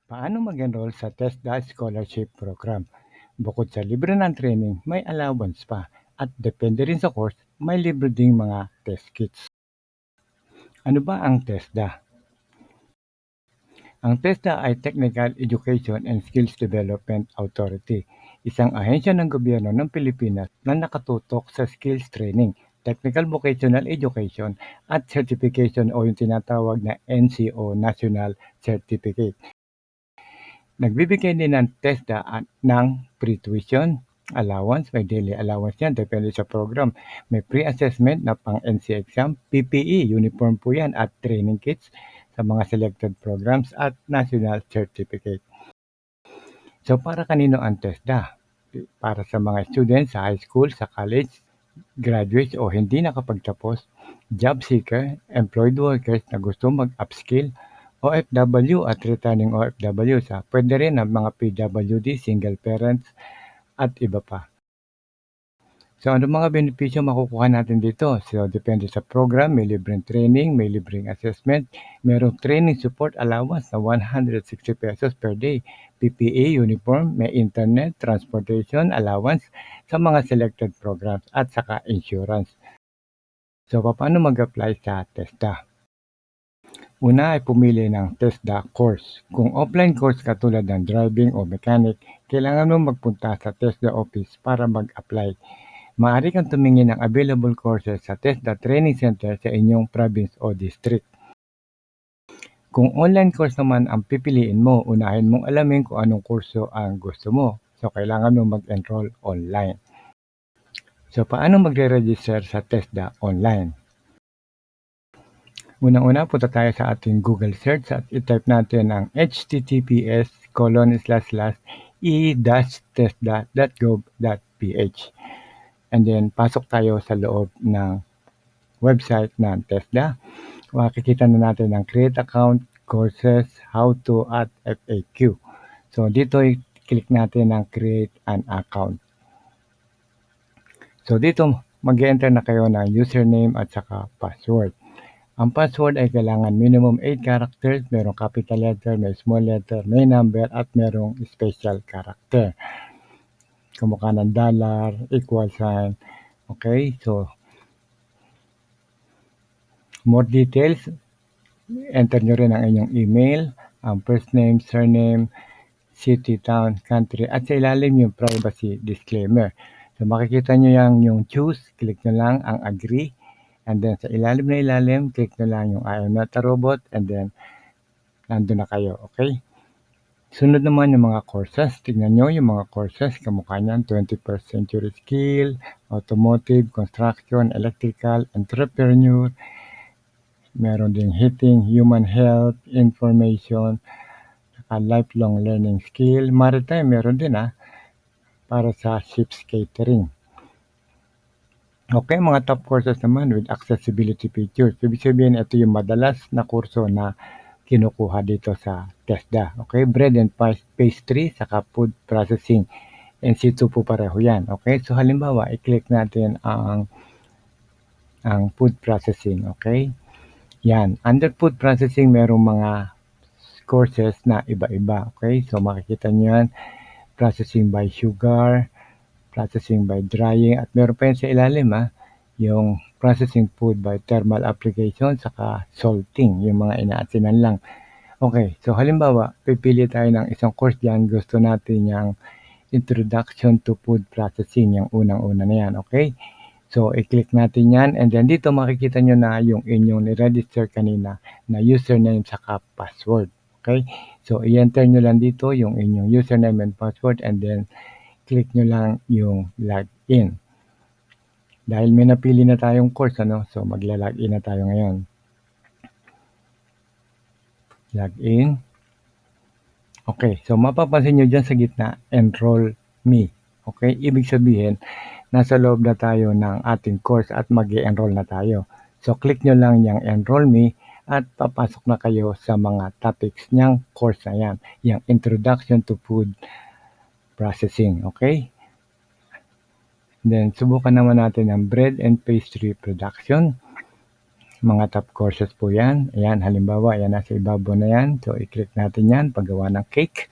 Paano mag-enroll sa TESDA Scholarship Program? Bukod sa libre ng training, may allowance pa. At depende rin sa course, may libre ding mga test kits. Ano ba ang TESDA? Ang TESDA ay Technical Education and Skills Development Authority, isang ahensya ng gobyerno ng Pilipinas na nakatutok sa skills training, technical vocational education at certification o yung tinatawag na NCO National Certificate. Nagbibigay din ng TESDA ng pre-tuition allowance, may daily allowance yan, depende sa program. May pre-assessment na pang NC exam, PPE, uniform po yan, at training kits sa mga selected programs at national certificate. So para kanino ang TESDA? Para sa mga students sa high school, sa college, graduates o hindi nakapagtapos, job seeker, employed workers na gusto mag-upskill, OFW at returning OFW sa pwede rin ang mga PWD, single parents at iba pa. So ano mga benepisyo makukuha natin dito? So depende sa program, may libreng training, may libreng assessment, merong training support allowance na 160 pesos per day, PPE, uniform, may internet, transportation allowance sa mga selected programs at saka insurance. So paano mag-apply sa TESDA? Una ay pumili ng TESDA course. Kung offline course katulad ng driving o mechanic, kailangan mo magpunta sa TESDA office para mag-apply. Maaari kang tumingin ng available courses sa TESDA Training Center sa inyong province o district. Kung online course naman ang pipiliin mo, unahin mong alamin kung anong kurso ang gusto mo. So, kailangan mo mag-enroll online. So, paano magre-register sa TESDA online? Unang-una, punta tayo sa ating Google search at i-type natin ang https://e-tesda.gov.ph. And then, pasok tayo sa loob ng website ng TESDA. Makikita na natin ang create account, courses, how to at FAQ. So, dito i-click natin ang create an account. So, dito mag-enter na kayo ng username at saka password. Ang password ay kailangan minimum 8 characters, merong capital letter, may small letter, may number, at merong special character. Kamukha ng dollar, equal sign. Okay, so more details, enter nyo rin ang inyong email, ang first name, surname, city, town, country, at sa ilalim yung privacy disclaimer. So makikita nyo yung choose, click nyo lang ang agree, and then sa ilalim na ilalim, click nyo lang yung I am not a robot, and then nandun na kayo, okay? Sunod naman yung mga courses. Tignan nyo yung mga courses, kamukha niyan, 21st century skill, automotive, construction, electrical, entrepreneur, meron ding heating, human health, information, lifelong learning skill, maritime, meron din para sa ships catering. Okay, mga top courses naman with accessibility features. Ibig sabihin, ito yung madalas na kurso na kinukuha dito sa TESDA. Okay, bread and pastry, saka food processing. NC2 po pareho yan. Okay, so halimbawa, i-click natin ang food processing. Okay, yan. Under food processing, merong mga courses na iba-iba. Okay, so makikita nyo yan. Processing by sugar, processing by drying, at meron pa yan sa ilalim yung processing food by thermal application, saka salting, yung mga inaasinan lang. Okay, so halimbawa, pipili tayo ng isang course dyan, gusto natin yung Introduction to Food Processing, yung unang-una na yan, okay? So, i-click natin yan, and then dito makikita nyo na yung inyong ni-register kanina na username saka password, okay? So, i-enter nyo lang dito yung inyong username and password, and then click nyo lang yung login. Dahil may napili na tayong course, so magla-login na tayo ngayon. Login. Okay, so mapapansin nyo dyan sa gitna, enroll me. Okay, ibig sabihin, nasa loob na tayo ng ating course at mag-enroll na tayo. So, click nyo lang yung enroll me at papasok na kayo sa mga topics niyang course na yan. Yung Introduction to Food Processing. Okay? Then, subukan naman natin ang bread and pastry production. Mga top courses po yan. Ayan, halimbawa, ayan nasa ibabaw na yan. So, i-click natin yan, paggawa ng cake.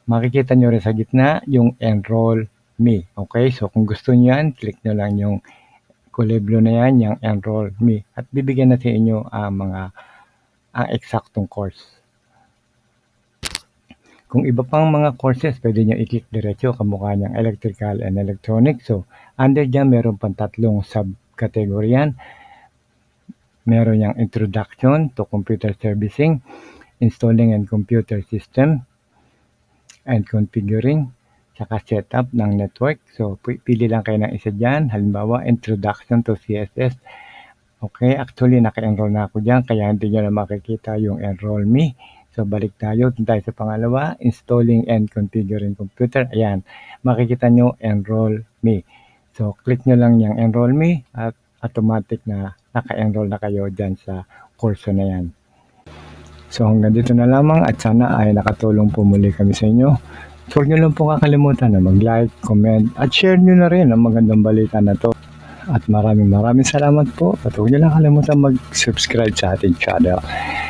Makikita nyo rin sa gitna yung Enroll Me. Okay, so kung gusto nyo yan, click nyo lang yung kulay blue na yan, yung Enroll Me. At bibigyan na sa inyo ang eksaktong course. Kung iba pang mga courses, pwede nyo i-click diretso kamukha niyang electrical and electronics. So, under dyan, meron pang 3 subcategory yan. Meron yung introduction to computer servicing, installing and computer system, and configuring, saka setup ng network. So, pili lang kayo ng isa dyan. Halimbawa, introduction to CSS. Okay, actually, naka-enroll na ako dyan, kaya hindi nyo na makikita yung enroll me. So, balik tayo. Tayo sa pangalawa, installing and configuring computer. Ayan, makikita nyo enroll me. So, click nyo lang yung enroll me at automatic na naka-enroll na kayo dyan sa kurso na yan. So hanggang dito na lamang at sana ay nakatulong po muli kami sa inyo. So huwag nyo lang po kakalimutan na mag-like, comment at share nyo na rin ang magandang balita na to. At maraming salamat po at huwag nyo lang kalimutan mag-subscribe sa ating channel.